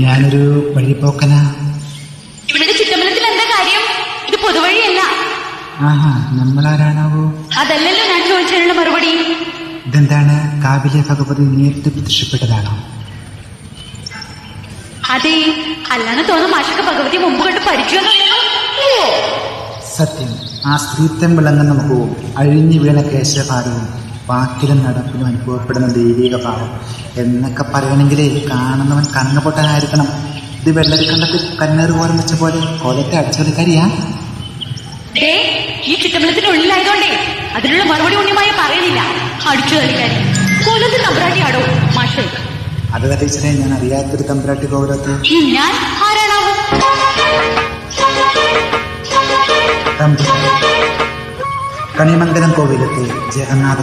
ഞാനൊരു വഴിപോക്കനാ. ഇവിടെ ചുറ്റമ്പലത്തിൽ എന്താ കാര്യം? ഇത് പൊതുവഴിയല്ല. ആഹാ, നമ്മളാരാണാവോ? അതല്ലല്ലോ ഞാൻ ചോദിച്ചതിനുള്ള മറുപടി. ഇതെന്താണ്, കാവിലെ ഭഗവതി നേരിട്ട് പ്രത്യക്ഷപ്പെട്ടതാണോ? അതെ, അല്ലാന്ന് തോന്നുന്നു മാഷക്ക് ഭഗവതി മുമ്പ് കണ്ട് പരിചയമൊന്നുമില്ലല്ലോ. സത്യം, ആ സ്ത്രീത്വം വിളങ്ങുന്ന മുഖവും അഴിഞ്ഞു വീണ കേശഭാരവും വാക്കിലും നടപ്പിലും അനുഭവപ്പെടുന്ന ദൈവിക ഭാവം എന്നൊക്കെ പറയണമെങ്കിലേ കാണുന്നവൻ കണ്ണുപൊട്ടാനായിരിക്കണം. ഇത് വെള്ളരിക്കണ്ടത്തിൽ കണ്ണേറ് പോലെ വെച്ച പോലെ കൊലത്തെ അടിച്ചോലിക്കാരിയാ. ഈ ചുറ്റമ്പലത്തിനുള്ളിലായതുകൊണ്ടേ അതിനുള്ള മറുപടി ഉണ്ണിമായ പറയുന്നില്ല. അടിച്ചു കളിക്കാരി കൊലത്ത് തമ്പ്രാട്ടിയാടോ മാഷ്? അത് ടീച്ചറെ, ഞാൻ അറിയാത്തൊരു തമ്പ്രാട്ടി കോവിലത്ത്. ഞാൻ ആരാണാവോ? കണിമംഗലം കോവിലത്തെ ജഗന്നാഥ